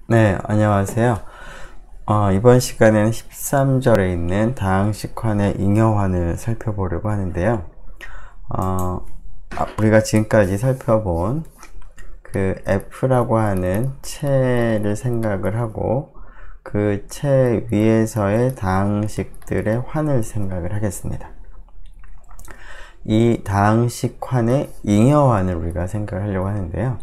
네, 안녕하세요. 이번 시간에는 13절에 있는 다항식환의 잉여환을 살펴보려고 하는데요. 우리가 지금까지 살펴본 그 F라고 하는 체를 생각을 하고 그 체 위에서의 다항식들의 환을 생각을 하겠습니다. 이 다항식환의 잉여환을 우리가 생각하려고 하는데요.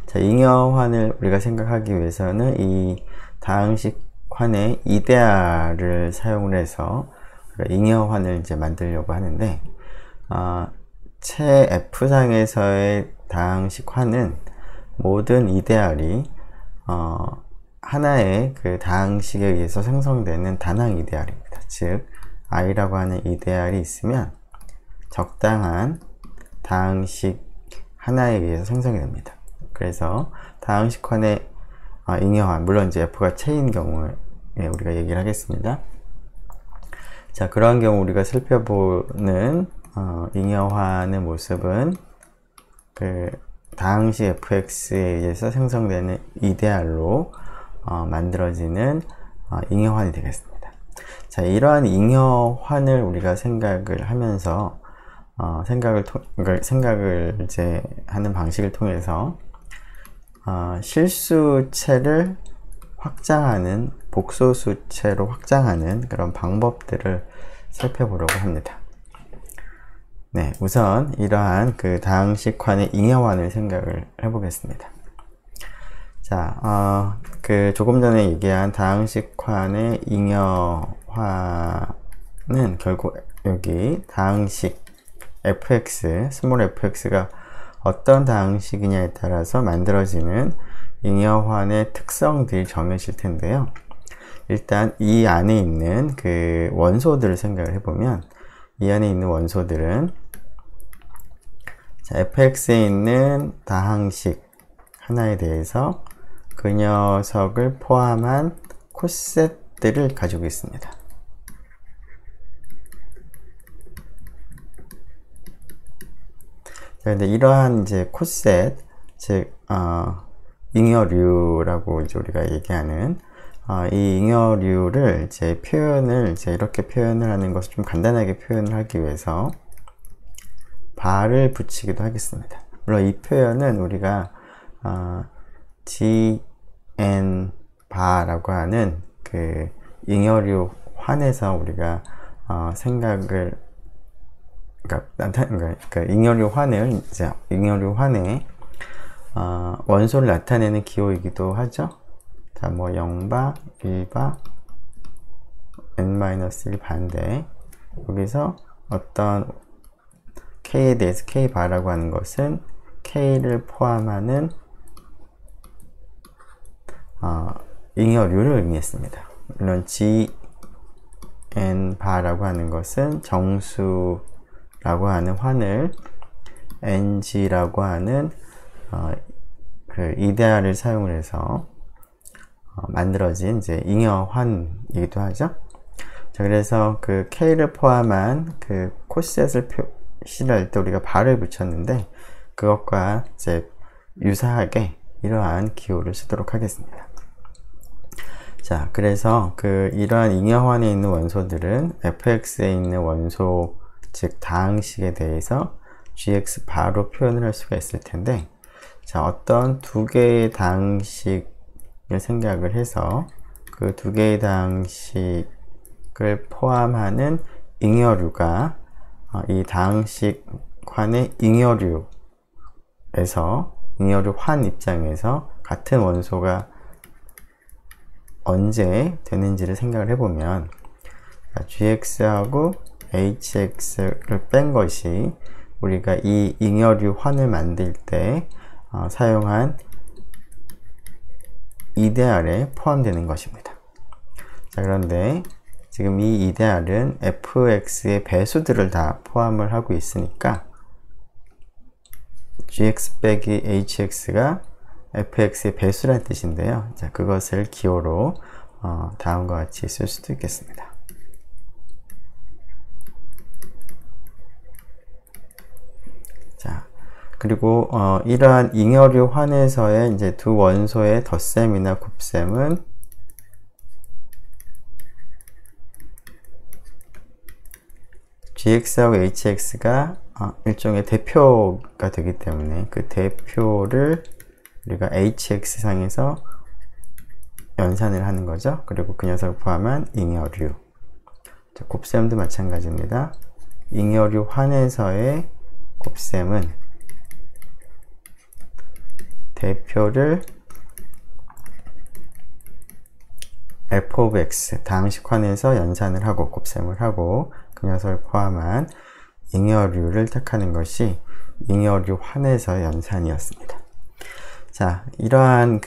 자, 잉여환을 우리가 생각하기 위해서는 이 다항식환의 이데아를 사용을 해서 잉여환을 이제 만들려고 하는데, 체 F상에서의 다항식환은 모든 이데알이 하나의 그 다항식에 의해서 생성되는 단항 이데알입니다. 즉, I라고 하는 이데알이 있으면 적당한 다항식 하나에 의해서 생성이 됩니다. 그래서 다항식환의 잉여환, 물론 이제 F가 체인 경우에 우리가 얘기를 하겠습니다. 자, 그러한 경우 우리가 살펴보는 잉여환의 모습은 그 다항식 fx에 의해서 생성되는 이데알로 만들어지는 잉여환이 되겠습니다. 자, 이러한 잉여환을 우리가 생각을 하면서 생각을 이제 하는 방식을 통해서 실수체를 확장하는, 복소수체로 확장하는 그런 방법들을 살펴보려고 합니다. 네, 우선 이러한 그 다항식환의 잉여환을 생각을 해보겠습니다. 자, 그 조금 전에 얘기한 다항식환의 잉여환은 결국 여기 다항식 fx, 스몰 fx가 어떤 다항식이냐에 따라서 만들어지는 잉여환의 특성들이 정해질 텐데요. 일단 이 안에 있는 그 원소들을 생각을 해보면, 이 안에 있는 원소들은 자, fx에 있는 다항식 하나에 대해서 그 녀석을 포함한 코셋들을 가지고 있습니다. 그런데 이러한 이제 코셋, 즉 잉여류라고 이제 우리가 얘기하는 이 잉여류를 이제 이렇게 표현을 하는 것을 좀 간단하게 표현을 하기 위해서 바를 붙이기도 하겠습니다. 물론 이 표현은 우리가 gn 바라고 하는 그 잉여류 환에서 우리가 생각을 그러니까 잉여류 환의 원소를 나타내는 기호이기도 하죠. 자, 뭐 0바, 1바, n-1 반대. 여기서 어떤 k에 대해서 k바라고 하는 것은 k를 포함하는 잉여류를 의미했습니다. 물론 gn 바라고 하는 것은 정수 라고 하는 환을 ng라고 하는 그 이데알을 사용을 해서 만들어진 이제 잉여환이기도 하죠. 자, 그래서 그 k를 포함한 그 코셋을 실할 때 우리가 바를 붙였는데, 그것과 이제 유사하게 이러한 기호를 쓰도록 하겠습니다. 자, 그래서 이러한 잉여환에 있는 원소들은 fx에 있는 원소, 즉 다항식에 대해서 gx 바로 표현을 할 수가 있을 텐데, 자, 어떤 두 개의 다항식을 생각을 해서 그 두 개의 다항식을 포함하는 잉여류가 이 다항식환의 잉여류 환 입장에서 같은 원소가 언제 되는지를 생각을 해보면, gx하고 hx를 뺀 것이 우리가 이 잉여류 환을 만들 때 사용한 이데알에 포함되는 것입니다. 자, 그런데 지금 이 이데알은 fx의 배수들을 다 포함을 하고 있으니까 gx 빼기 hx가 fx의 배수란 뜻인데요. 자, 그것을 기호로 다음과 같이 쓸 수도 있겠습니다. 자, 그리고 이러한 잉여류 환에서의 이제 두 원소의 덧셈이나 곱셈은 gx하고 hx가 일종의 대표가 되기 때문에 그 대표를 우리가 hx상에서 연산을 하는 거죠. 그리고 그 녀석을 포함한 잉여류. 곱셈도 마찬가지입니다. 잉여류 환에서의 곱셈은 대표를 f of x 다항식 환에서 연산을 하고 곱셈을 하고 그 녀석을 포함한 잉여류를 택하는 것이 잉여류 환에서 연산이었습니다. 자, 이러한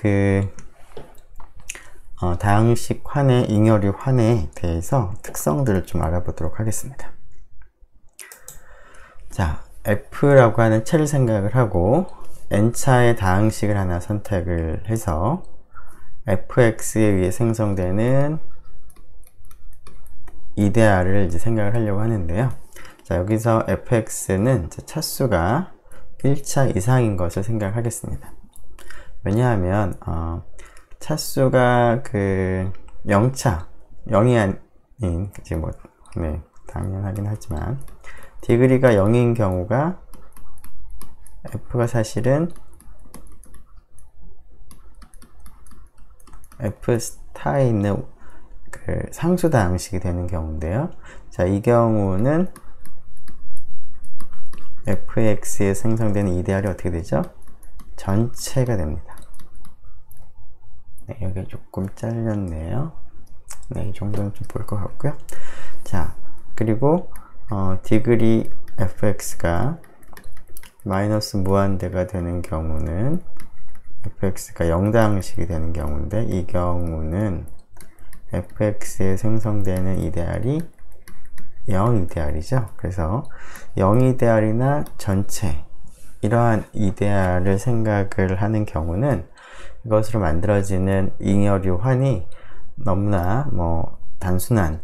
다항식 환의 잉여류 환에 대해서 특성들을 좀 알아보도록 하겠습니다. 자, F라고 하는 체를 생각을 하고 N차의 다항식을 하나 선택을 해서 fx에 의해 생성되는 이데알을 이제 생각을 하려고 하는데요. 자, 여기서 fx는 차수가 1차 이상인 것을 생각하겠습니다. 왜냐하면 차수가 0차, 0이 아닌, 이제 당연하긴 하지만, 디그리가 0인 경우가 f가 사실은 f 스타에 있는 상수 다항식이 되는 경우인데요. 자, 이 경우는 fx에 생성되는 이데알이 어떻게 되죠? 전체가 됩니다. 네, 여기 조금 잘렸네요. 네, 이 정도는 좀 보일 것 같고요. 자, 그리고 디그리 fx가 마이너스 무한대가 되는 경우는 fx가 0다항식이 되는 경우인데, 이 경우는 fx에 생성되는 이데알이 0이데알이죠. 그래서 0이데알이나 전체, 이러한 이데알을 생각을 하는 경우는 이것으로 만들어지는 잉여류 환이 너무나 단순한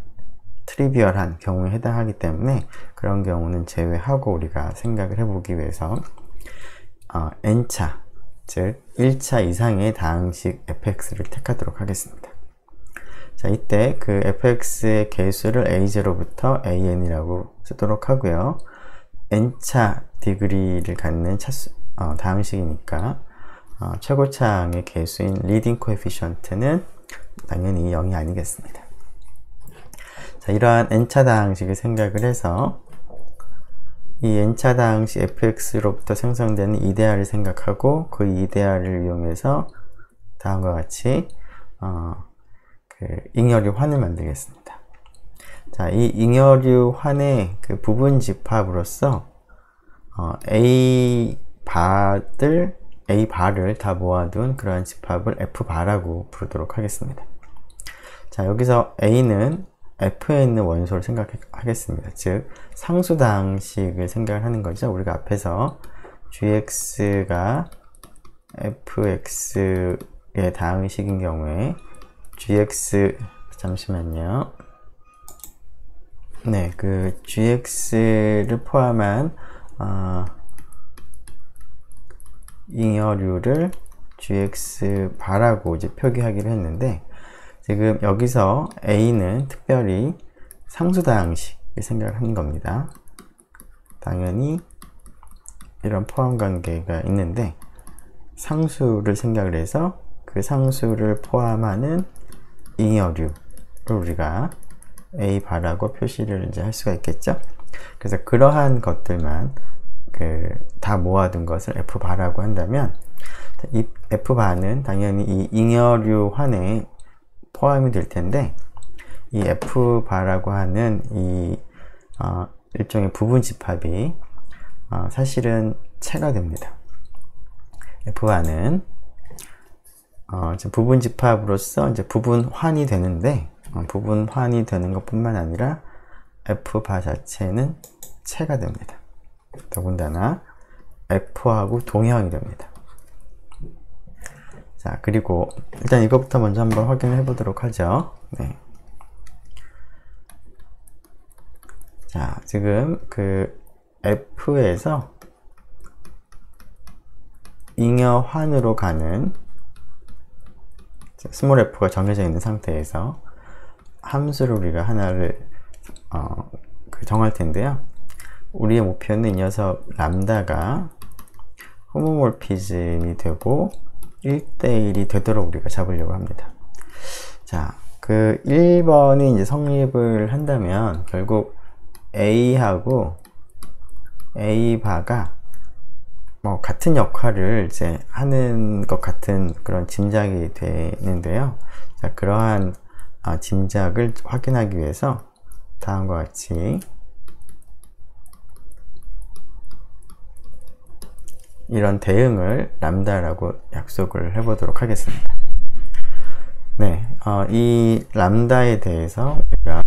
트리비얼한 경우에 해당하기 때문에 그런 경우는 제외하고 우리가 생각을 해보기 위해서 n차, 즉 1차 이상의 다항식 fx를 택하도록 하겠습니다. 자, 이때 그 fx의 개수를 a0부터 an이라고 쓰도록 하고요. n차 디그리를 갖는 다항식이니까 최고차항의 개수인 리딩 코에피션트는 당연히 0이 아니겠습니다. 자, 이러한 n차 다항식을 생각을 해서 이 n차 다항식 fx로부터 생성되는 이데알을 생각하고 그 이데알을 이용해서 다음과 같이 잉여류 환을 만들겠습니다. 자, 이 잉여류 환의 부분 집합으로서 A 바를 다 모아둔 그러한 집합을 F 바라고 부르도록 하겠습니다. 자, 여기서 A는 F에 있는 원소를 생각하겠습니다. 즉, 상수 다항식을 생각을 하는 거죠. 우리가 앞에서 gx가 fx의 다항식인 경우에 gx, 잠시만요. 네, gx를 포함한 잉여류를 gx 바라고 이제 표기하기로 했는데, 지금 여기서 A는 특별히 상수다항식을 생각을 하는 겁니다. 당연히 이런 포함 관계가 있는데 상수를 생각을 해서 그 상수를 포함하는 잉여류를 우리가 A 바라고 표시를 이제 할 수가 있겠죠. 그래서 그러한 것들만 다 모아둔 것을 F 바라고 한다면, 이 F 바는 당연히 이 잉여류 환에 포함이 될 텐데, 이 F 바라고 하는 이 일종의 부분 집합이 사실은 체가 됩니다. F 바는 부분 집합으로서 이제 부분 환이 되는데, 부분 환이 되는 것뿐만 아니라 F 바 자체는 체가 됩니다. 더군다나 F하고 동형이 됩니다. 자, 그리고 일단 이것부터 먼저 한번 확인해 보도록 하죠. 네. 자, 지금 F에서 잉여환으로 가는 스몰 f가 정해져 있는 상태에서 함수를 우리가 하나를 정할 텐데요. 우리의 목표는 이 녀석 람다가 호모몰피즘이 되고 1대1이 되도록 우리가 잡으려고 합니다. 자, 그 1번이 이제 성립을 한다면 결국 A하고 A바가 뭐 같은 역할을 이제 하는 것 같은 그런 짐작이 되는데요. 자, 그러한 짐작을 확인하기 위해서 다음과 같이 이런 대응을 람다라고 약속을 해보도록 하겠습니다. 네, 이 람다에 대해서 우리가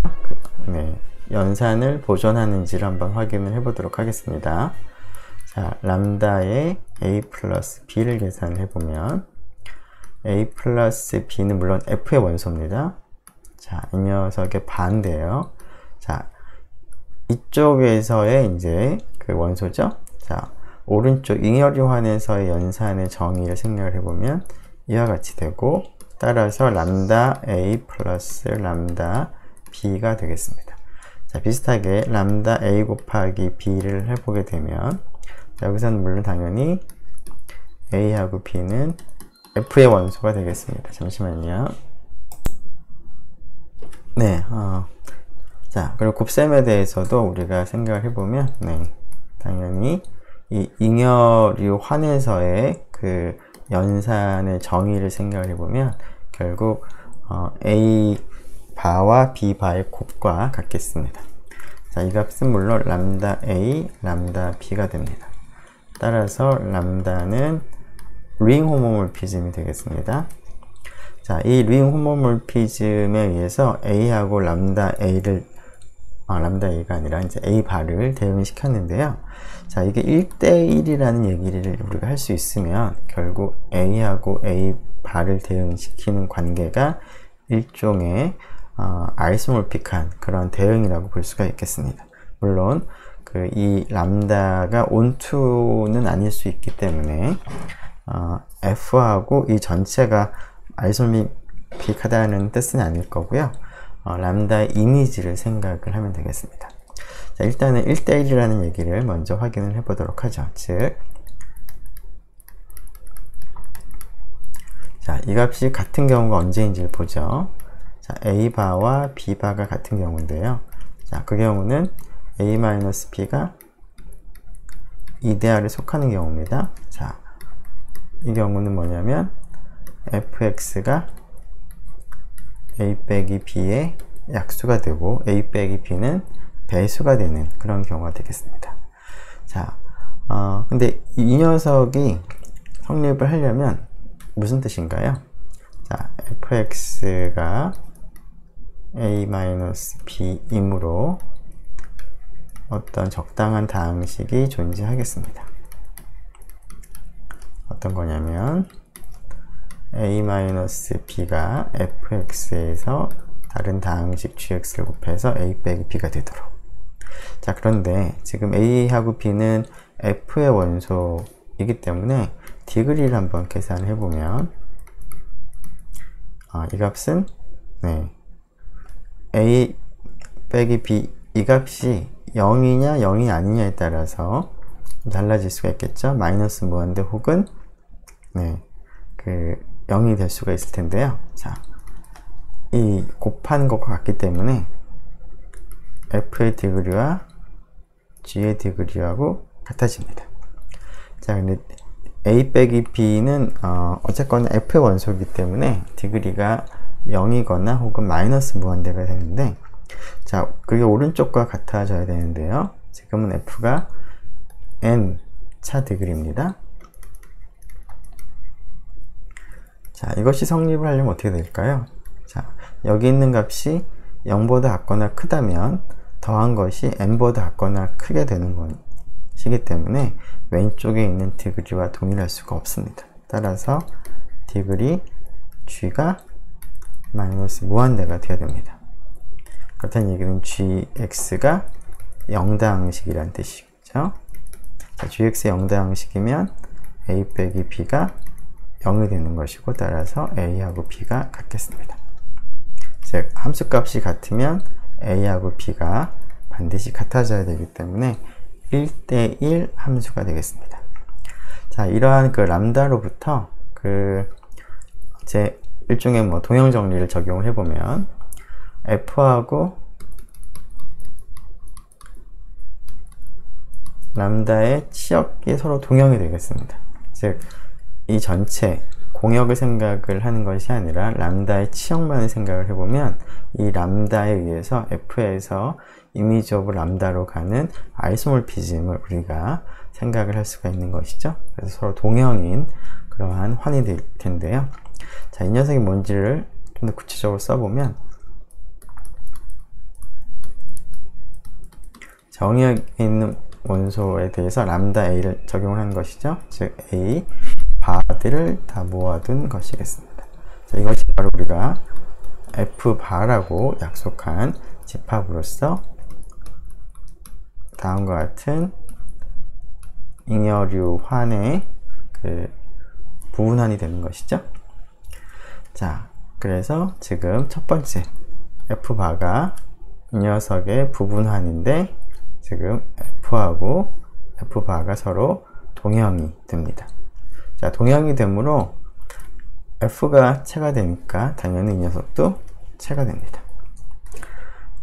연산을 보존하는지를 한번 확인을 해보도록 하겠습니다. 자, 람다의 a 플러스 b를 계산해 보면 a 플러스 b는 물론 f의 원소입니다. 자, 이 녀석의 반대예요. 자, 이쪽에서의 이제 그 원소죠. 자, 오른쪽 잉여류환에서의 연산의 정의를 생략을 해보면 이와 같이 되고, 따라서 람다 a 플러스 람다 b가 되겠습니다. 자, 비슷하게 람다 a 곱하기 b를 해보게 되면, 자, 여기서는 물론 당연히 a하고 b는 f의 원소가 되겠습니다. 잠시만요. 네, 자, 그리고 곱셈에 대해서도 우리가 생각을 해보면, 당연히 이 잉여류 환에서의 그 연산의 정의를 생각을 해보면 결국 A 바와 B 바의 곱과 같겠습니다. 자, 이 값은 물론 람다 A, 람다 B가 됩니다. 따라서 람다는 링 호모몰피즘이 되겠습니다. 자, 이 링 호모몰피즘에 의해서 A하고 람다 A를 람다 A가 아니라 이제 A 바를 대응시켰는데요. 자, 이게 1대1이라는 얘기를 우리가 할 수 있으면 결국 A하고 A 바를 대응시키는 관계가 일종의 아이소몰픽한 그런 대응이라고 볼 수가 있겠습니다. 물론 이 람다가 온투는 아닐 수 있기 때문에 F하고 이 전체가 아이소몰픽하다는 뜻은 아닐 거고요. 람다의 이미지를 생각을 하면 되겠습니다. 자, 일단은 1대1이라는 얘기를 먼저 확인을 해 보도록 하죠. 즉, 자, 이 값이 같은 경우가 언제인지를 보죠. 자, A바와 B바가 같은 경우인데요. 자, 그 경우는 A-B가 이데아를 속하는 경우입니다. 자, 이 경우는 뭐냐면 fx가 a 빼기 b의 약수가 되고 a 빼기 b는 배수가 되는 그런 경우가 되겠습니다. 자, 근데 이 녀석이 성립을 하려면 무슨 뜻인가요? 자, fx가 a-b이므로 어떤 적당한 다항식이 존재하겠습니다. 어떤 거냐면 a-b가 fx에서 다른 다항식 gx를 곱해서 a 빼기 b가 되도록. 자, 그런데 지금 a하고 b는 f의 원소이기 때문에 디그리를 한번 계산해 보면 이 값은 a 빼기 b 이 값이 0이냐 0이 아니냐에 따라서 달라질 수가 있겠죠. 마이너스 무한대 혹은 0이 될 수가 있을 텐데요. 자, 이 곱한 것과 같기 때문에 f의 디그리와 g의 디그리하고 같아집니다. 자, 근데 a 빼기 b는 어쨌거나 f의 원소이기 때문에 디그리가 0이거나 혹은 마이너스 무한대가 되는데, 자, 그게 오른쪽과 같아져야 되는데요. 지금은 f가 n 차 디그리입니다. 자, 이것이 성립을 하려면 어떻게 될까요? 자, 여기 있는 값이 0보다 같거나 크다면 더한 것이 n보다 같거나 크게 되는 것이기 때문에 왼쪽에 있는 디그리와 동일할 수가 없습니다. 따라서 디그리 g가 마이너스 무한대가 되어야 됩니다. 그렇다는 얘기는 gx가 0다항식이라는 뜻이죠. 자, gx의 0다항식이면 a 빼기 b가 0이 되는 것이고, 따라서 a하고 b가 같겠습니다. 즉 함수값이 같으면 a하고 b가 반드시 같아져야 되기 때문에 1대1 함수가 되겠습니다. 자, 이러한 그 람다로부터 제 일종의 동형 정리를 적용을 해보면 f하고 람다의 치역이 서로 동형이 되겠습니다. 즉 이 전체 공역을 생각을 하는 것이 아니라 람다의 치역만을 생각을 해보면 이 람다에 의해서 f에서 이미지 오브 람다로 가는 아이소몰피즘을 우리가 생각을 할 수가 있는 것이죠. 그래서 서로 동형인 그러한 환이 될 텐데요. 자, 이 녀석이 뭔지를 좀 더 구체적으로 써보면, 정의역에 있는 원소에 대해서 람다 a를 적용을 한 것이죠. 즉 a 바들을 다 모아둔 것이겠습니다. 자, 이것이 바로 우리가 f 바라고 약속한 집합으로서 다음과 같은 잉여류 환의 부분환이 되는 것이죠. 자, 그래서 지금 첫 번째 f 바가 이 녀석의 부분환인데, 지금 f하고 f 바가 서로 동형이 됩니다. 자, 동형이 되므로 f가 체가 되니까 당연히 이 녀석도 체가 됩니다.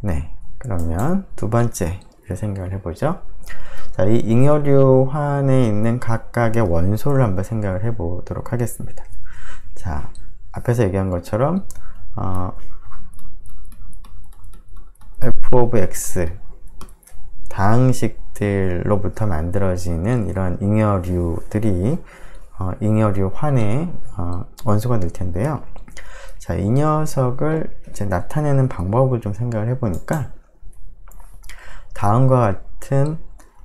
네, 그러면 두 번째를 생각을 해보죠. 자, 이 잉여류 환에 있는 각각의 원소를 한번 생각을 해보도록 하겠습니다. 자, 앞에서 얘기한 것처럼 f of x 다항식들로부터 만들어지는 이런 잉여류들이 잉여류 환의 원소가 될 텐데요. 자, 이 녀석을 이제 나타내는 방법을 좀 생각을 해보니까 다음과 같은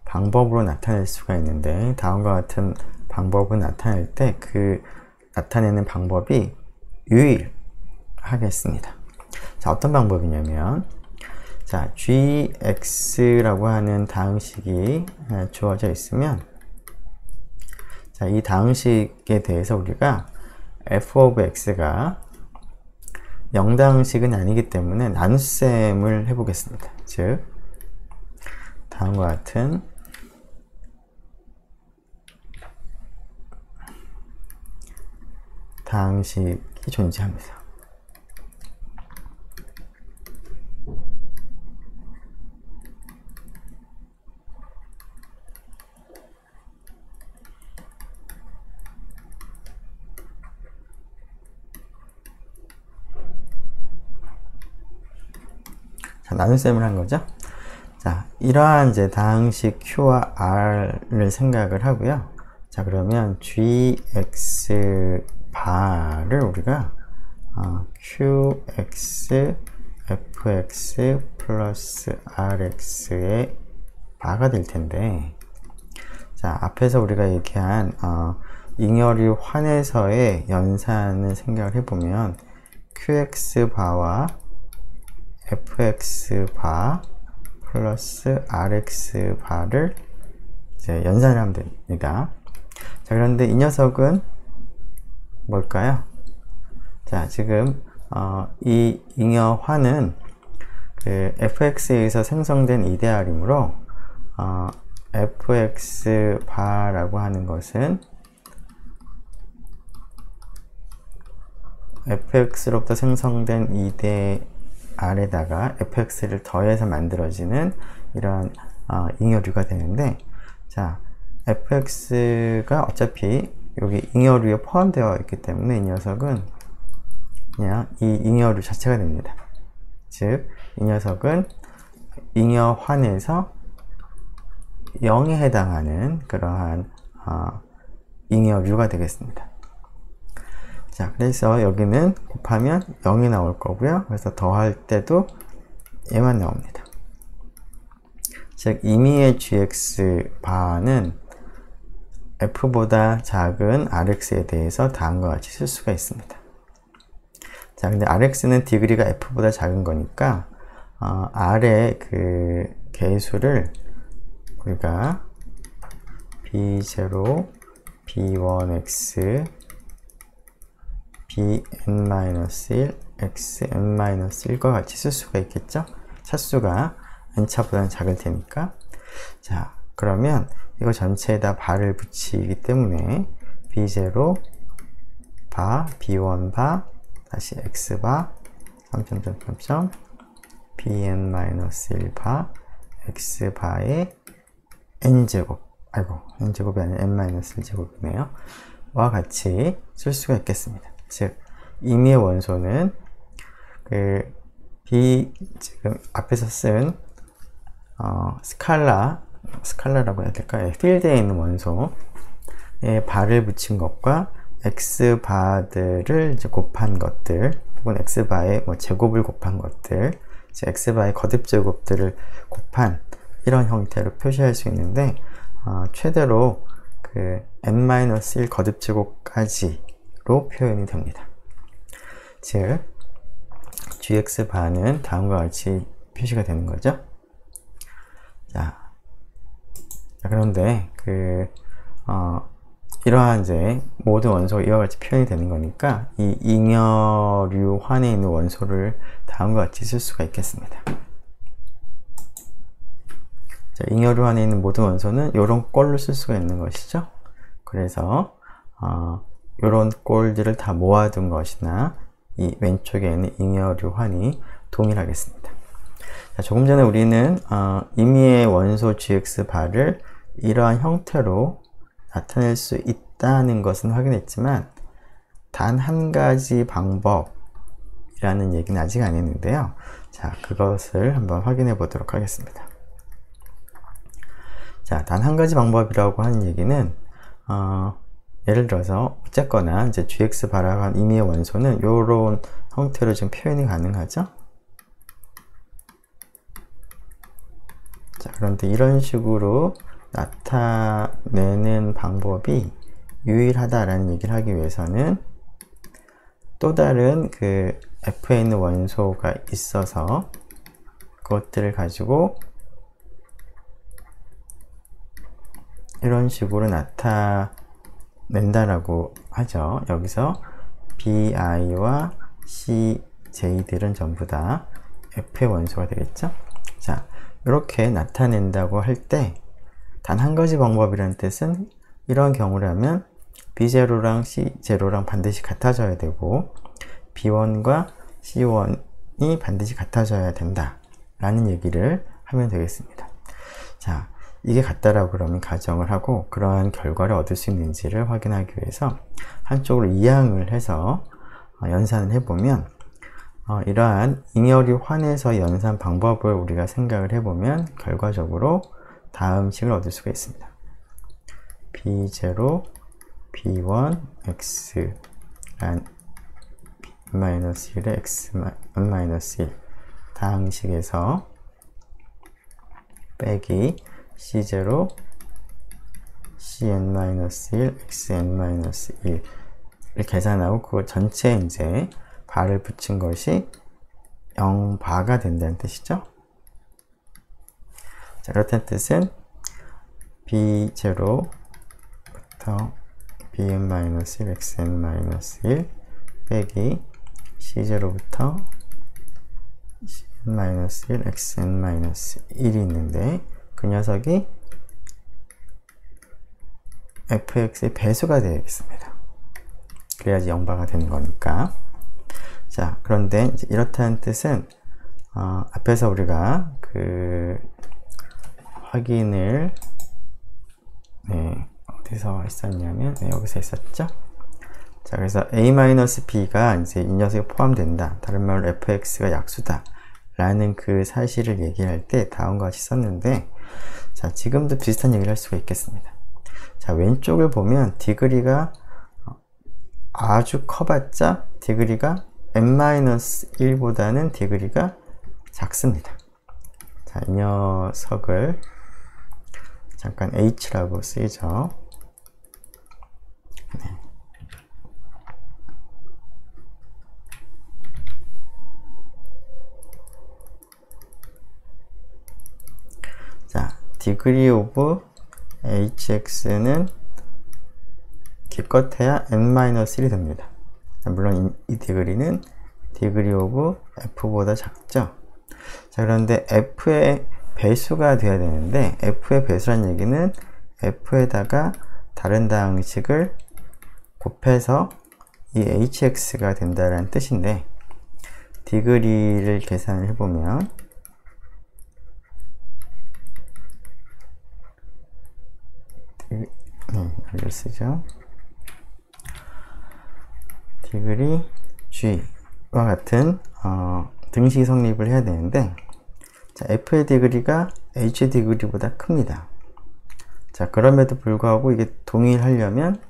방법으로 나타낼 수가 있는데, 다음과 같은 방법을 나타낼 때 그 나타내는 방법이 유일하겠습니다. 자, 어떤 방법이냐면, 자, gx라고 하는 다항식이 주어져 있으면, 자, 이 다항식에 대해서 우리가 f of x가 0다항식은 아니기 때문에 나눗셈을 해보겠습니다. 즉 다음과 같은 다항식이 존재합니다. 자, 나눗셈을 한 거죠. 자, 이러한 이제 다항식 q와 r을 생각을 하고요. 자, 그러면 gx 바를 우리가 qx fx 플러스 rx의 바가 될 텐데, 자, 앞에서 우리가 얘기한 잉여류 환에서의 연산을 생각을 해보면 qx 바와 fx 바 플러스 rx 바를 이제 연산을 하면 됩니다. 자, 그런데 이 녀석은 뭘까요? 자, 지금 이 잉여환은 그 fx에 의해서 생성된 이데알이므로 fx 바라고 하는 것은 fx로부터 생성된 이데알에다가 fx를 더해서 만들어지는 이런 잉여류가 되는데, 자, fx가 어차피 여기 잉여류에 포함되어 있기 때문에 이 녀석은 그냥 이 잉여류 자체가 됩니다. 즉, 이 녀석은 잉여환에서 0에 해당하는 그러한 잉여류가 되겠습니다. 자, 그래서 여기는 곱하면 0이 나올 거고요. 그래서 더할 때도 얘만 나옵니다. 즉, 임의의 gx 바는 f보다 작은 rx에 대해서 다음과 같이 쓸 수가 있습니다. 자, 근데 rx는 디그리가 f보다 작은 거니까 r의 그 개수를 우리가 b0, b1x bn-1 xn-1과 같이 쓸 수가 있겠죠? 차수가 n차보다는 작을 테니까. 자, 그러면 이거 전체에다 바를 붙이기 때문에 b0 바 b1 바 다시 x 바 3.3.3 bn-1 바 x 바의 n제곱, 아이고 n제곱이 아니라 n-1제곱이네요. 와 같이 쓸 수가 있겠습니다. 즉 임의의 원소는 지금 앞에서 쓴 스칼라라고 해야 될까요? 필드에 있는 원소에 바를 붙인 것과 x 바들을 이제 곱한 것들, 혹은 x 바의 제곱을 곱한 것들, x 바의 거듭 제곱들을 곱한 이런 형태로 표시할 수 있는데, 최대로 n-1 거듭 제곱까지로 표현이 됩니다. 즉 gx 바는 다음과 같이 표시가 되는 거죠. 자, 그런데 이러한 이제 모든 원소가 이와 같이 표현이 되는 거니까 이 잉여류 환에 있는 원소를 다음과 같이 쓸 수가 있겠습니다. 자, 잉여류 환에 있는 모든 원소는 이런 꼴로 쓸 수가 있는 것이죠. 그래서 이런 꼴들을 다 모아둔 것이나 이 왼쪽에 있는 잉여류 환이 동일하겠습니다. 자, 조금 전에 우리는 임의의 원소 gx 바를 이러한 형태로 나타낼 수 있다는 것은 확인했지만 단 한 가지 방법이라는 얘기는 아직 안 했는데요. 자, 그것을 한번 확인해 보도록 하겠습니다. 자, 단 한 가지 방법이라고 하는 얘기는 예를 들어서 어쨌거나 이제 gx 바라고 한 임의의 원소는 이런 형태로 지금 표현이 가능하죠. 자, 그런데 이런 식으로 나타내는 방법이 유일하다라는 얘기를 하기 위해서는 또 다른 F에 있는 원소가 있어서 그것들을 가지고 이런 식으로 나타낸다라고 하죠. 여기서 BI와 CJ들은 전부 다 F의 원소가 되겠죠. 자, 이렇게 나타낸다고 할 때 단 한 가지 방법이라는 뜻은 이런 경우라면 B0랑 C0랑 반드시 같아져야 되고 B1과 C1이 반드시 같아져야 된다 라는 얘기를 하면 되겠습니다. 자, 이게 같다라고 그러면 가정을 하고 그러한 결과를 얻을 수 있는지를 확인하기 위해서 한쪽으로 이항을 해서 연산을 해보면 이러한 잉여류 환에서 연산 방법을 우리가 생각을 해보면 결과적으로 다음 식을 얻을 수가 있습니다. B0, B1, X n-1에 X-1 다항식에서 빼기 C0, Cn-1, Xn-1을 계산하고 그걸 전체에 이제 바를 붙인 것이 0바가 된다는 뜻이죠. 자, 그렇다는 뜻은 B0부터 Bn-1, Xn-1 빼기 C0부터 Cn-1, Xn-1이 있는데 그 녀석이 fx의 배수가 되겠습니다. 그래야지 0바가 되는 거니까. 자, 그런데 이제 이렇다는 뜻은 앞에서 우리가 확인을 어디서 했었냐면 여기서 했었죠. 자, 그래서 a-b가 이제 이 녀석에 포함된다. 다른 말로 fx가 약수다 라는 그 사실을 얘기할 때 다음과 같이 썼는데, 자, 지금도 비슷한 얘기를 할 수가 있겠습니다. 자, 왼쪽을 보면 디그리가 아주 커봤자 디그리가 n-1보다는 디그리가 작습니다. 자, 이 녀석을 잠깐 h라고 쓰이죠. 네. 자, degree of hx는 기껏해야 n-1이 됩니다. 물론 이 디그리는 디그리 오브 f보다 작죠. 자, 그런데 f의 배수가 돼야 되는데, f의 배수란 얘기는 f에다가 다른 다항식을 곱해서 이 hx가 된다는 뜻인데, 디그리를 계산을 해보면 여기를 쓰죠. 디그리 g와 같은 등식이 성립을 해야 되는데, 자, f의 디그리가 h의 디그리보다 큽니다. 자, 그럼에도 불구하고 이게 동일하려면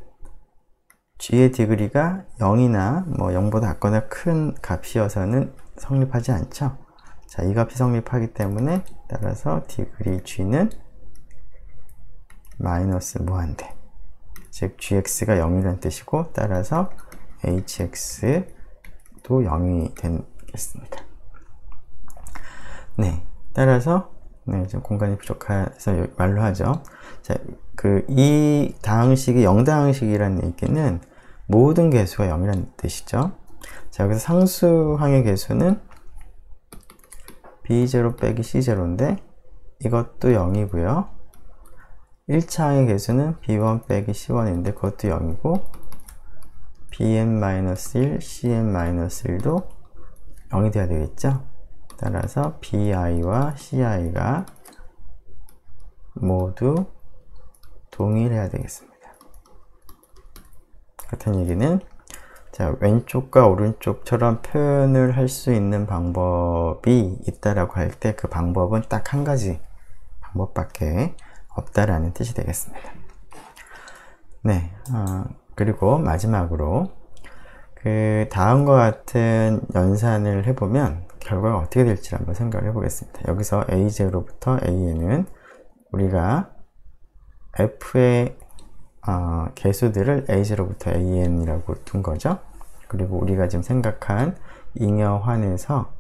g의 디그리가 0이나 뭐 0보다 작거나 큰 값이어서는 성립하지 않죠. 자, 이 값이 성립하기 때문에 따라서 디그리 g는 마이너스 무한대, 즉 gx가 0이라는 뜻이고, 따라서 hx도 0이 되겠습니다. 네, 따라서 좀 공간이 부족해서 말로 하죠. 자, 이 다항식이 0다항식이라는 얘기는 모든 개수가 0이라는 뜻이죠. 자, 여기서 상수항의 개수는 b0 빼기 c0인데 이것도 0이고요. 1차항의 개수는 b1 빼기 c1인데 그것도 0이고, bn-1, cn-1도 0이 돼야 되겠죠. 따라서 bi와 ci가 모두 동일해야 되겠습니다. 같은 얘기는, 자, 왼쪽과 오른쪽처럼 표현을 할 수 있는 방법이 있다라고 할 때 그 방법은 딱 한 가지 방법밖에 없다라는 뜻이 되겠습니다. 네, 그리고 마지막으로 다음과 같은 연산을 해보면 결과가 어떻게 될지 한번 생각을 해보겠습니다. 여기서 a0부터 an은 우리가 f의 개수들을 a0부터 an이라고 둔 거죠. 그리고 우리가 지금 생각한 잉여환에서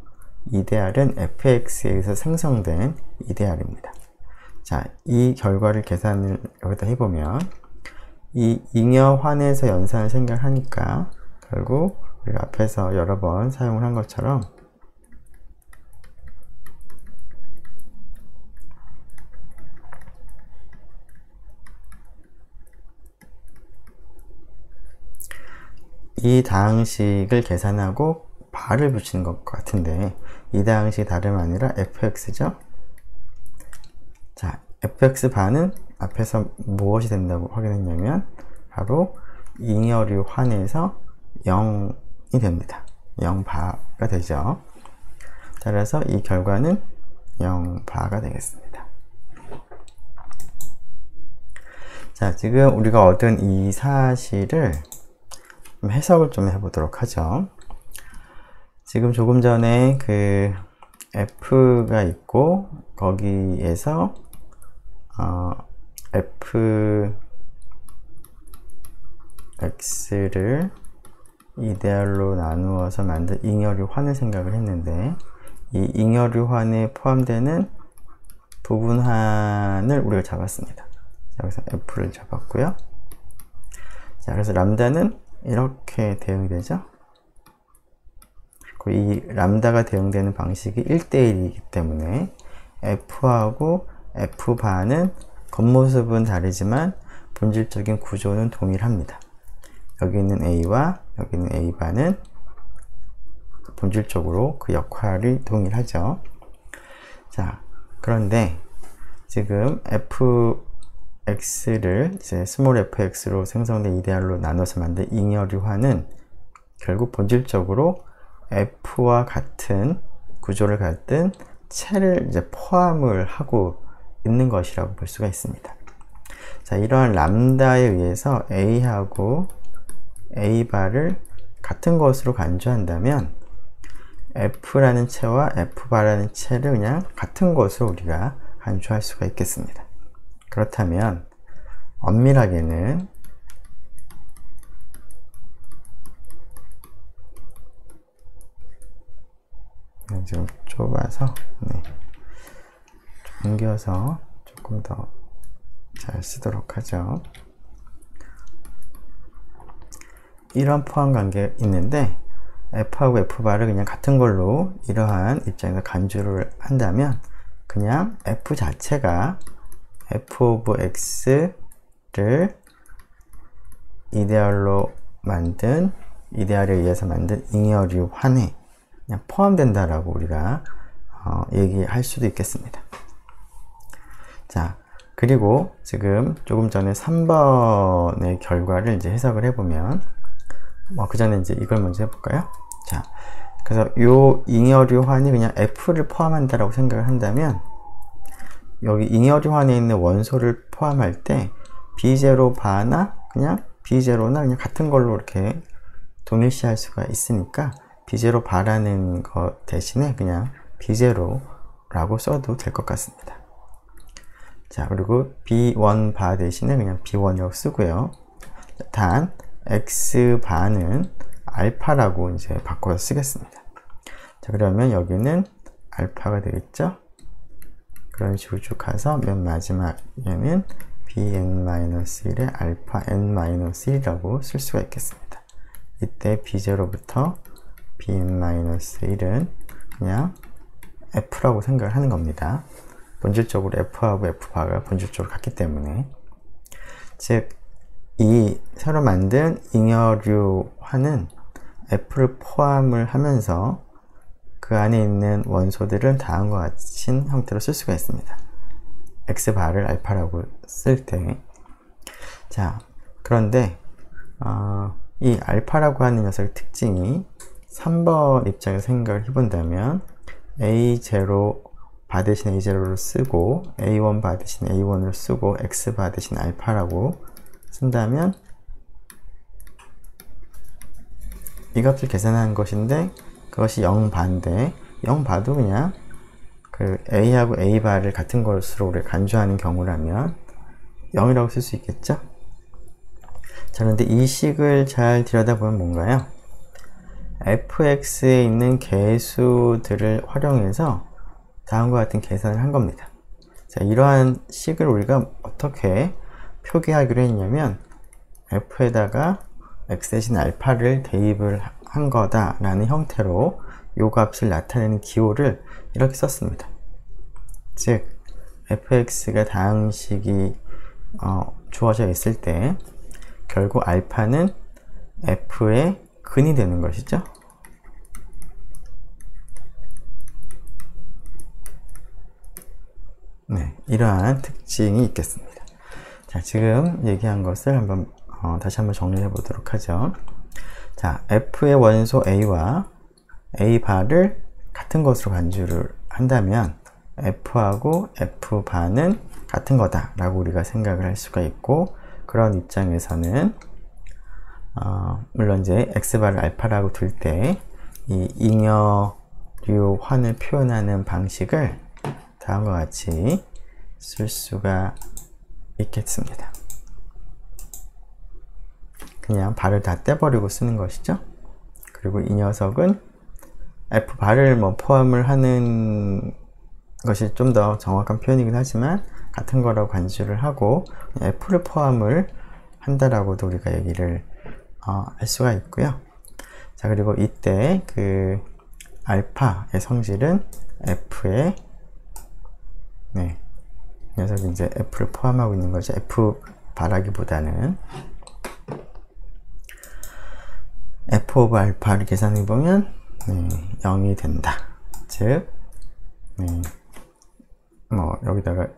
이데알은 fx에서 생성된 이데알입니다. 자, 이 결과를 계산을 여기다 해보면 이 잉여환에서 연산을 생각하니까 결국 우리가 앞에서 여러 번 사용을 한 것처럼 이 다항식을 계산하고 바를 붙이는 것 같은데, 이 다항식이 다름 아니라 fx죠. 자, fx 바는 앞에서 무엇이 된다고 확인했냐면 바로 잉여류 환에서 0이 됩니다. 0바가 되죠. 따라서 이 결과는 0바가 되겠습니다. 자, 지금 우리가 얻은 이 사실을 해석을 좀 해보도록 하죠. 지금 조금 전에 f가 있고 거기에서 fx를 이데알로 나누어서 만든 잉여류환을 생각을 했는데, 이 잉여류환에 포함되는 부분환을 우리가 잡았습니다. 여기서 f를 잡았고요. 자, 그래서 람다는 이렇게 대응이 되죠. 이 람다가 대응되는 방식이 1대1이기 때문에 f하고 f바는 겉모습은 다르지만 본질적인 구조는 동일합니다. 여기 있는 a와 여기 있는 a바는 본질적으로 그 역할이 동일하죠. 자, 그런데 지금 fx를 이제 스몰 fx로 생성된 이데알로 나눠서 만든 잉여류환은 결국 본질적으로 f와 같은 구조를 갖는 체를 이제 포함을 하고 있는 것이라고 볼 수가 있습니다. 자, 이러한 람다에 의해서 a하고 a바를 같은 것으로 간주한다면 f라는 체와 f바라는 체를 그냥 같은 것으로 우리가 간주할 수가 있겠습니다. 그렇다면 엄밀하게는 좀 좁아서 옮겨서 조금 더 잘 쓰도록 하죠. 이런 포함 관계가 있는데 f하고 f바를 그냥 같은 걸로 이러한 입장에서 간주를 한다면 그냥 f 자체가 f of x를 이데알에 의해서 만든 잉여류 환에 그냥 포함된다라고 우리가 얘기할 수도 있겠습니다. 자, 그리고 지금 조금 전에 3번의 결과를 이제 해석을 해보면 그 전에 이제 이걸 먼저 해볼까요? 자, 그래서 요 잉여류환이 그냥 F를 포함한다라고 생각을 한다면 여기 잉여류환에 있는 원소를 포함할 때 B0 바나 그냥 B0나 그냥 같은 걸로 이렇게 동일시할 수가 있으니까 B0 바라는 것 대신에 그냥 B0라고 써도 될 것 같습니다. 자, 그리고 B1 바 대신에 그냥 B1이라고 쓰고요. 단 X 바는 알파라고 이제 바꿔서 쓰겠습니다. 자, 그러면 여기는 알파가 되겠죠? 그런 식으로 쭉 가서 맨 마지막에는 bn-1의 알파 n-1이라고 쓸 수가 있겠습니다. 이때 b0부터 bn-1은 그냥 f라고 생각을 하는 겁니다. 본질적으로 f하고 f바가 본질적으로 같기 때문에, 즉 이 새로 만든 잉여류환은 f를 포함을 하면서 그 안에 있는 원소들은 다음과 같은 형태로 쓸 수가 있습니다. x바를 알파라고 쓸 때. 자, 그런데 이 알파라고 하는 녀석의 특징이 3번 입장에서 생각을 해본다면 a0 바 대신 a0를 쓰고 a1 바 대신 a1을 쓰고 x바 대신 알파라고 쓴다면 이것을 계산한 것인데 그것이 0바인데 0바도 그냥 그 a하고 a바를 같은 것으로 우리가 간주하는 경우라면 0이라고 쓸 수 있겠죠? 자, 그런데 이 식을 잘 들여다보면 뭔가요? fx에 있는 개수들을 활용해서 다음과 같은 계산을 한 겁니다. 자, 이러한 식을 우리가 어떻게 표기하기로 했냐면 f에다가 x 대신 알파를 대입을 한 거다라는 형태로 요 값을 나타내는 기호를 이렇게 썼습니다. 즉 fx가 다항식이 주어져 있을 때 결국 알파는 f의 근이 되는 것이죠. 네, 이러한 특징이 있겠습니다. 자, 지금 얘기한 것을 한번 다시 한번 정리해 보도록 하죠. 자, f의 원소 a와 a바를 같은 것으로 간주를 한다면 f하고 f바는 같은 거다 라고 우리가 생각을 할 수가 있고, 그런 입장에서는 물론 이제 x바를 알파라고 둘 때 이 잉여류환을 표현하는 방식을 다음과 같이 쓸 수가 있겠습니다. 그냥 바를 다 떼버리고 쓰는 것이죠. 그리고 이 녀석은 f바를 포함을 하는 것이 좀 더 정확한 표현이긴 하지만 같은 거라고 간주를 하고 f를 포함을 한다라고도 우리가 얘기를 할 수가 있고요. 자, 그리고 이때 그 알파의 성질은 f의 이 녀석이 이제 f를 포함하고 있는 거죠. f 바라기보다는 f 오브 알파를 계산해 보면 0이 된다. 즉 여기다가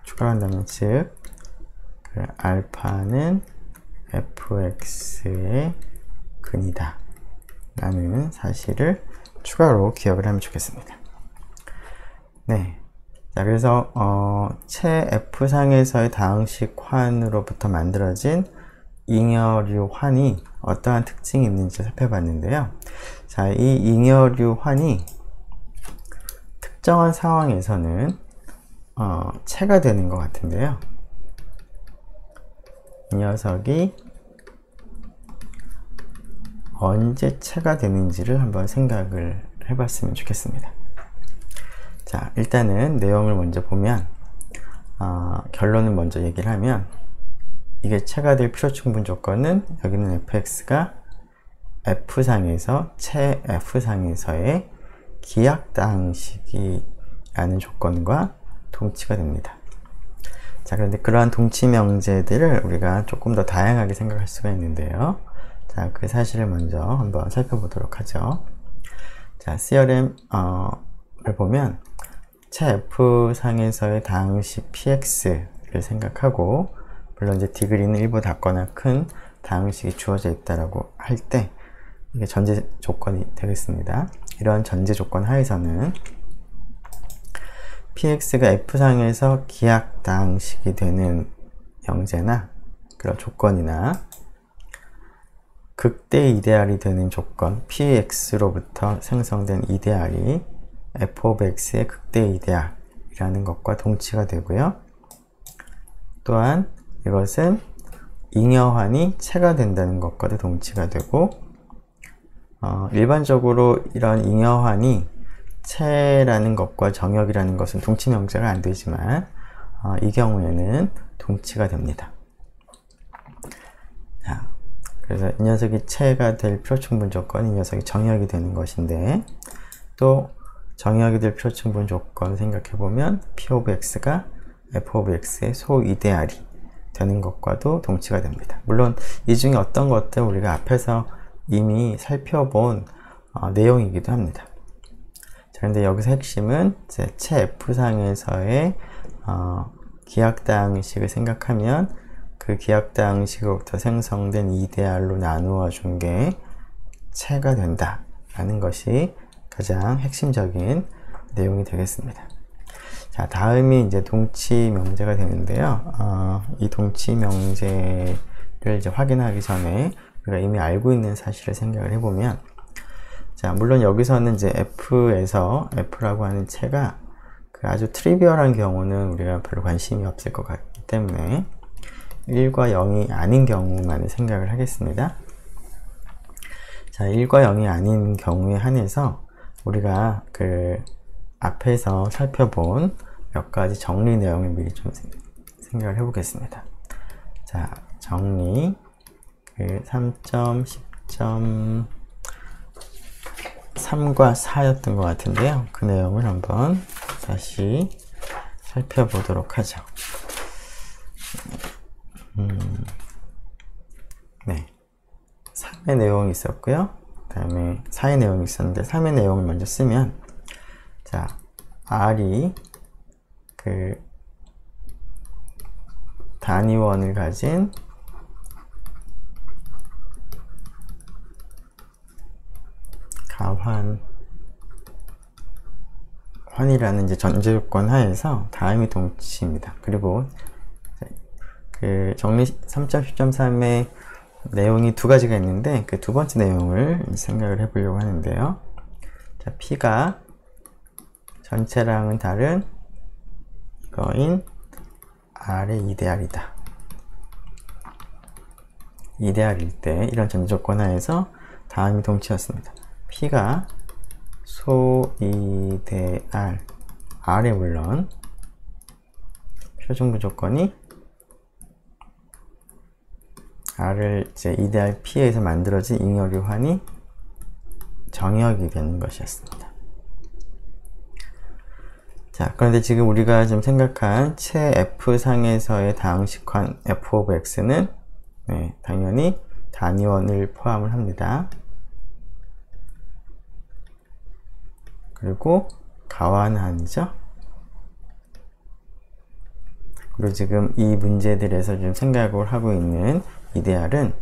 추가를 한다면 즉 알파는 fx의 근이다 라는 사실을 추가로 기억을 하면 좋겠습니다. 네. 자, 그래서 채 F상에서의 다항식 환으로부터 만들어진 잉여류 환이 어떠한 특징이 있는지 살펴봤는데요. 자, 이 잉여류 환이 특정한 상황에서는 채가 되는 것 같은데요. 이 녀석이 언제 채가 되는지를 한번 생각을 해봤으면 좋겠습니다. 자, 일단은 내용을 먼저 보면 결론을 먼저 얘기를 하면 이게 체가 될 필요충분 조건은 여기는 fx가 f상에서 체 f상에서의 기약당식이라는 조건과 동치가 됩니다. 자, 그런데 그러한 동치 명제들을 우리가 조금 더 다양하게 생각할 수가 있는데요. 자, 그 사실을 먼저 한번 살펴보도록 하죠. 자, CRM을 보면 체 f상에서의 다항식 px를 생각하고, 물론 이제 디그리는 1보다 작거나 큰 다항식이 주어져 있다라고 할 때 이게 전제 조건이 되겠습니다. 이런 전제 조건 하에서는 px가 f상에서 기약 다항식이 되는 명제나 그런 조건이나 극대 이데알이 되는 조건 px로부터 생성된 이데알이 f of x의 극대 이데알이라는 것과 동치가 되고요. 또한 이것은 잉여환이 체가 된다는 것과도 동치가 되고, 일반적으로 이런 잉여환이 체라는 것과 정역이라는 것은 동치 명제가 안 되지만 이 경우에는 동치가 됩니다. 자, 그래서 이 녀석이 체가 될 필요충분 조건, 이 녀석이 정역이 되는 것인데, 또 정역이 될 필요충분 조건 생각해보면 p of x가 f of x의 소이데알이 되는 것과도 동치가 됩니다. 물론 이 중에 어떤 것들 우리가 앞에서 이미 살펴본 내용이기도 합니다. 자, 그런데 여기서 핵심은 이제 체 f상에서의 기약다항식을 생각하면 그 기약다항식으로부터 생성된 이데알로 나누어 준 게 체가 된다 라는 것이 가장 핵심적인 내용이 되겠습니다. 자, 다음이 이제 동치 명제가 되는데요. 이 동치 명제를 이제 확인하기 전에 우리가 이미 알고 있는 사실을 생각을 해보면, 자, 물론 여기서는 이제 f에서 f라고 하는 체가 그 아주 트리비얼한 경우는 우리가 별로 관심이 없을 것 같기 때문에 1과 0이 아닌 경우만 생각을 하겠습니다. 자, 1과 0이 아닌 경우에 한해서 우리가 그 앞에서 살펴본 몇 가지 정리 내용을 미리 좀 생각을 해보겠습니다. 자, 정리 그 3점, 10점 3과 4였던 것 같은데요. 그 내용을 한번 다시 살펴보도록 하죠. 네, 3의 내용이 있었고요. 그 다음에 4의 내용이 있었는데 3의 내용을 먼저 쓰면, 자, R이 그 단위원을 가진 환이라는 이제 전제조건 하에서 다음이 동치입니다. 그리고 그 정리 3.10.3의 내용이 두 가지가 있는데 그 두 번째 내용을 생각을 해보려고 하는데요. 자, P가 전체랑은 다른 이거인 R의 이데알이다. 이데알일 때 이런 전제조건 하에서 다음이 동치였습니다. P가 소이데알 R에 물론 표준부 조건이 R을 이제 이데알 P에서 만들어진 잉여류환이 정역이 되는 것이었습니다. 자, 그런데 지금 우리가 지금 생각한 체 F상에서의 다항식환 f of x는 당연히 단위원을 포함을 합니다. 그리고 가완한이죠. 그리고 지금 이 문제들에서 좀 생각을 하고 있는 이데알은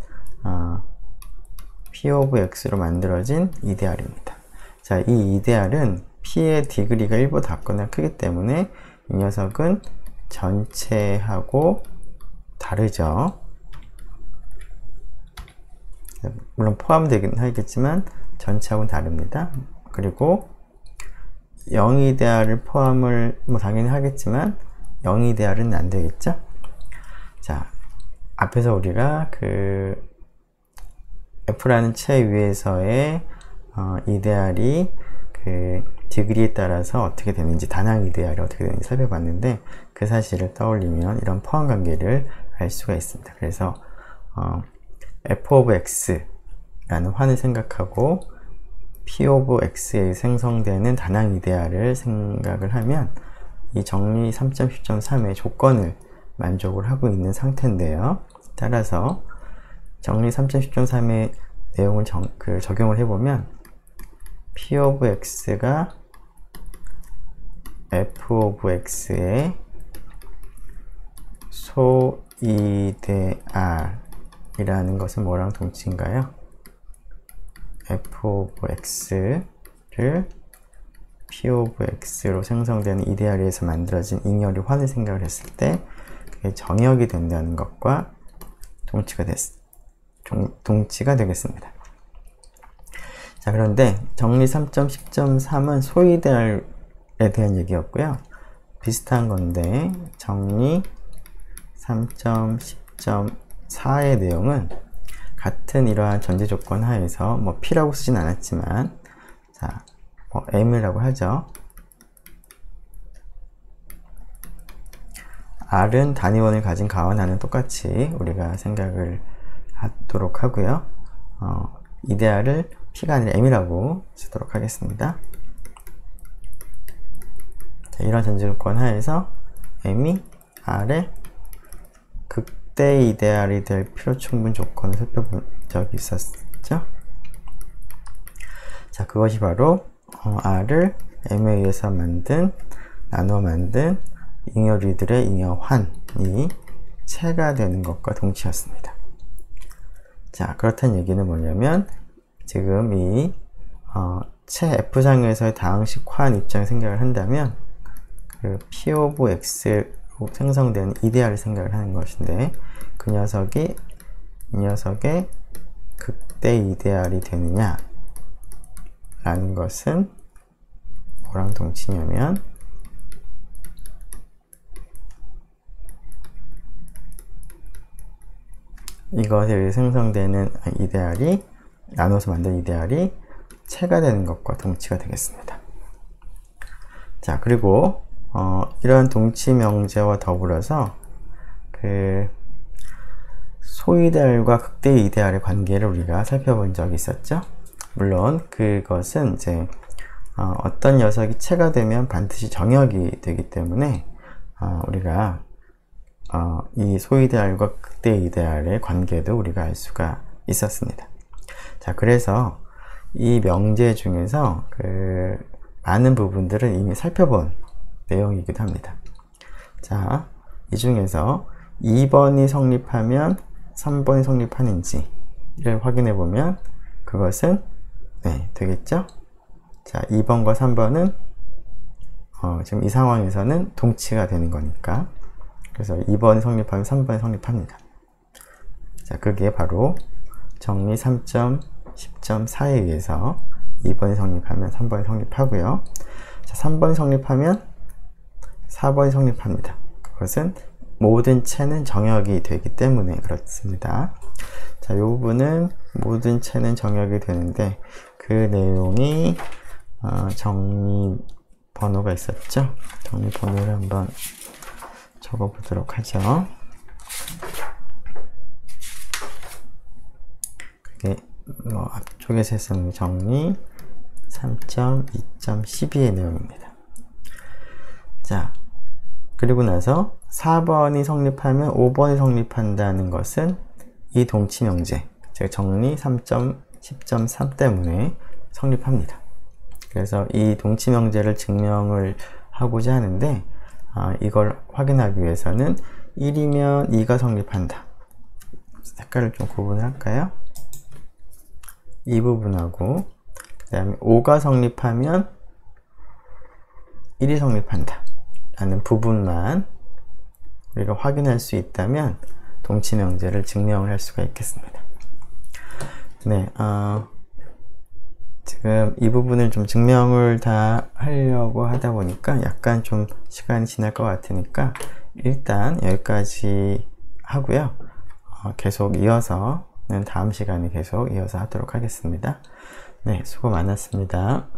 p of x로 만들어진 이데알입니다. 자, 이 이데알은 p의 디그리가 1보다 작거나 크기 때문에 이 녀석은 전체하고 다르죠. 물론 포함되긴 하겠지만 전체하고는 다릅니다. 그리고 0이데알을 포함을 당연히 하겠지만 0이데알은 안 되겠죠. 자, 앞에서 우리가 그 F라는 체 위에서의 이데알이 그 디그리에 따라서 어떻게 되는지, 단항 이데알이 어떻게 되는지 살펴봤는데 그 사실을 떠올리면 이런 포함 관계를 알 수가 있습니다. 그래서 f of x 라는 환을 생각하고 p of x에 생성되는 다낭 이데알을 생각을 하면 이 정리 3.10.3의 조건을 만족을 하고 있는 상태인데요. 따라서 정리 3.10.3의 내용을 적용을 해보면 p of x가 f of x의 소이데알이라는 것은 뭐랑 동치인가요? f of x를 p of x로 생성되는 이데알에서 만들어진 잉여류 환을 생각을 했을 때 그게 정역이 된다는 것과 동치가 되겠습니다. 자, 그런데 정리 3.10.3은 소이데알에 대한 얘기였고요. 비슷한 건데 정리 3.10.4의 내용은 같은 이러한 전제 조건 하에서 뭐 P라고 쓰진 않았지만 자, M이라고 하죠. R은 단위원을 가진 가원하는 똑같이 우리가 생각을 하도록 하고요. 이데알을 P가 아니라 M이라고 쓰도록 하겠습니다. 자, 이런 전제 조건 하에서 M이 R의 극대 이데알이 될 필요 충분 조건을 살펴본 적이 있었죠. 자, 그것이 바로 R을 M에 의해서 나눠 만든 잉여류들의 잉여환이 체가 되는 것과 동치였습니다. 자, 그렇다는 얘기는 뭐냐면 지금 이 체 F상에서의 다항식 환 입장을 생각을 한다면 그 P of X로 생성되는 이데알을 생각을 하는 것인데 이 녀석의 극대 이데알이 되느냐 라는 것은 뭐랑 동치냐면 이것에 의해 생성되는 이데알이 나눠서 만든 이데알이 체가 되는 것과 동치가 되겠습니다. 자, 그리고 이러한 동치 명제와 더불어서 그 소이데알과 극대 이데알의 관계를 우리가 살펴본 적이 있었죠. 물론 그것은 이제 어떤 녀석이 체가 되면 반드시 정역이 되기 때문에 우리가 이 소이데알과 극대 이데알의 관계도 우리가 알 수가 있었습니다. 자, 그래서 이 명제 중에서 그 많은 부분들은 이미 살펴본 내용이기도 합니다. 자, 이 중에서 2번이 성립하면 3번이 성립하는지를 확인해 보면 그것은 되겠죠? 자, 2번과 3번은 지금 이 상황에서는 동치가 되는 거니까 그래서 2번이 성립하면 3번이 성립합니다. 자, 그게 바로 정리 3.10.4에 의해서 2번이 성립하면 3번이 성립하고요. 자, 3번이 성립하면 4번이 성립합니다. 그것은 모든 체는 정역이 되기 때문에 그렇습니다. 자, 이 부분은 모든 체는 정역이 되는데 그 내용이 정리 번호가 있었죠. 정리 번호를 한번 적어 보도록 하죠. 그게 앞쪽에서 했었는 정리 3.2.12의 내용입니다. 자, 그리고 나서 4번이 성립하면 5번이 성립한다는 것은 이 동치 명제, 즉 정리 3.10.3 때문에 성립합니다. 그래서 이 동치 명제를 증명을 하고자 하는데 이걸 확인하기 위해서는 1이면 2가 성립한다. 색깔을 좀 구분을 할까요? 이 부분하고 그 다음에 5가 성립하면 1이 성립한다 라는 부분만 우리가 확인할 수 있다면 동치 명제를 증명을 할 수가 있겠습니다. 네, 지금 이 부분을 좀 증명을 다 하려고 하다 보니까 약간 좀 시간이 지날 것 같으니까 일단 여기까지 하고요. 계속 이어서는 다음 시간에 계속 이어서 하도록 하겠습니다. 네, 수고 많았습니다.